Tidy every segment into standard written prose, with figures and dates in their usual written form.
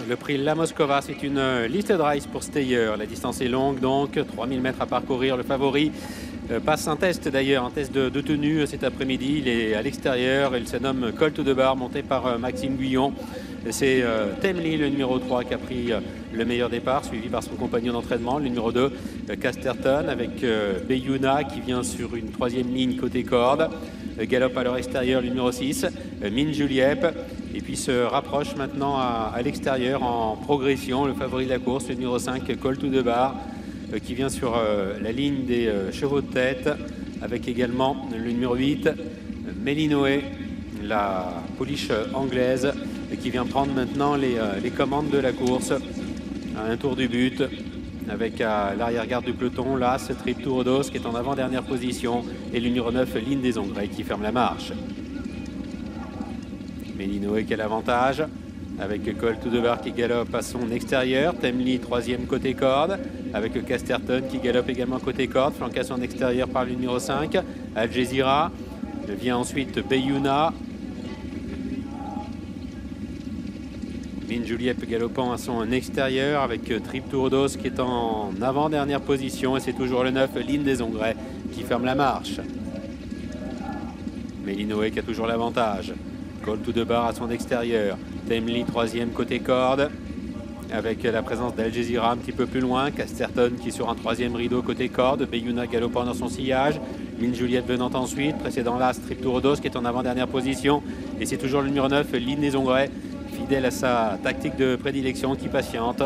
Le prix La Moscova, c'est une listed race pour Steyer. La distance est longue, donc 3000 mètres à parcourir. Le favori passe un test d'ailleurs, un test de tenue cet après-midi. Il est à l'extérieur. Il se nomme Colt de Bar, monté par Maxime Guyon. C'est Temli, le numéro 3, qui a pris le meilleur départ, suivi par son compagnon d'entraînement, le numéro 2, Casterton, avec Beyuna qui vient sur une troisième ligne côté corde. Galope à leur extérieur, le numéro 6, Mine Juliep. Et puis se rapproche maintenant à l'extérieur en progression, le favori de la course, le numéro 5, Colt de Bar, qui vient sur la ligne des chevaux de tête, avec également le numéro 8, Melinoé, la pouliche anglaise, qui vient prendre maintenant les commandes de la course à un tour du but, avec à l'arrière-garde du peloton, l'As, Trip Tourdos, qui est en avant-dernière position, et le numéro 9, Ligne des Ongrais, qui ferme la marche. Melinoé qui a l'avantage, avec Colt de Bar qui galope à son extérieur, Temli troisième côté corde, avec Casterton qui galope également côté corde, flanqué à son extérieur par le numéro 5, Al Jazeera. Vient ensuite Beyuna, Mine Juliep galopant à son extérieur, avec Trip Tourdos qui est en avant-dernière position, et c'est toujours le 9, Ligne des Ongrais, qui ferme la marche. Melinoé qui a toujours l'avantage. Colt de Bar à son extérieur. Temli troisième côté corde, avec la présence d'Al Jazeera un petit peu plus loin. Casterton qui est sur un troisième rideau côté corde. Beyuna galopant dans son sillage. Mine Juliette venant ensuite. Précédant l'As, Trip Tourdos qui est en avant-dernière position. Et c'est toujours le numéro 9, Ligne des Ongrais, fidèle à sa tactique de prédilection, qui patiente,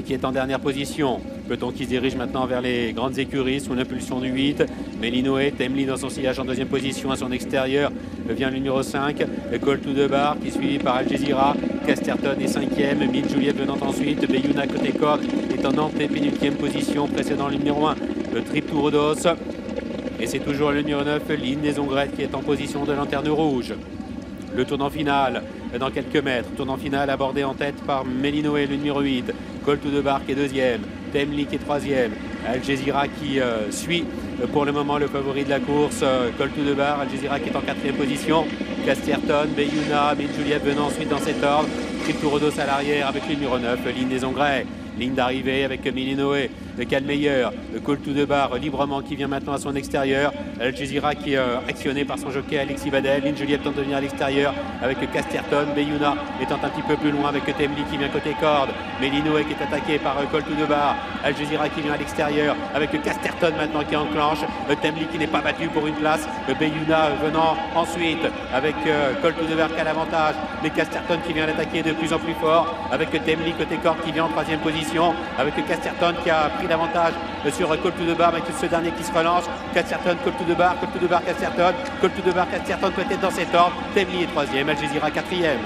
qui est en dernière position. Peloton qui se dirige maintenant vers les grandes écuries sous l'impulsion du 8. Melinoé, Temli dans son sillage en deuxième position. À son extérieur vient le numéro 5, Colt de Bar, qui est suivi par Al Jazeera. Casterton est cinquième, Mine Juliette venant ensuite. Beyuna côté corde est en antépénultième position, précédant le numéro 1, le Trip Tourdos. Et c'est toujours le numéro 9, Ligne des Ongrais, qui est en position de lanterne rouge. Le tournant final dans quelques mètres. Tournant final abordé en tête par Melinoé, le numéro 8. Colt de Bar qui est deuxième. Temli qui est troisième. Al Jazeera qui suit pour le moment le favori de la course. Colt de Bar, Al Jazeera qui est en quatrième position. Casterton, Beyuna, Mine Juliette venant ensuite dans cet ordre. Trip Tourdos à l'arrière avec le numéro 9, Ligne des Ongrais. Ligne d'arrivée avec Melinoé, le Calmeilleur, le Colt de Bar librement qui vient maintenant à son extérieur. Al Jazeera qui est actionné par son jockey Alexis Vadel. Ligne Juliette tente de venir à l'extérieur avec Casterton. Beyuna étant un petit peu plus loin avec Temli qui vient côté corde. Melinoé qui est attaqué par Colt de Bar. Al Jazeera qui vient à l'extérieur avec Casterton maintenant qui enclenche. Temli qui n'est pas battu pour une place. Beyuna venant ensuite avec Colt de Bar qui a l'avantage. Mais Casterton qui vient l'attaquer de plus en plus fort avec Temli côté corde qui vient en troisième position, avec Casterton qui a pris l'avantage sur Colt de Bar, mais tout ce dernier qui se relance. Casterton, Colt de Bar, Casterton, Colt de Bar, Casterton, peut-être dans cet ordre. Temli est troisième, Al Jazeera quatrième.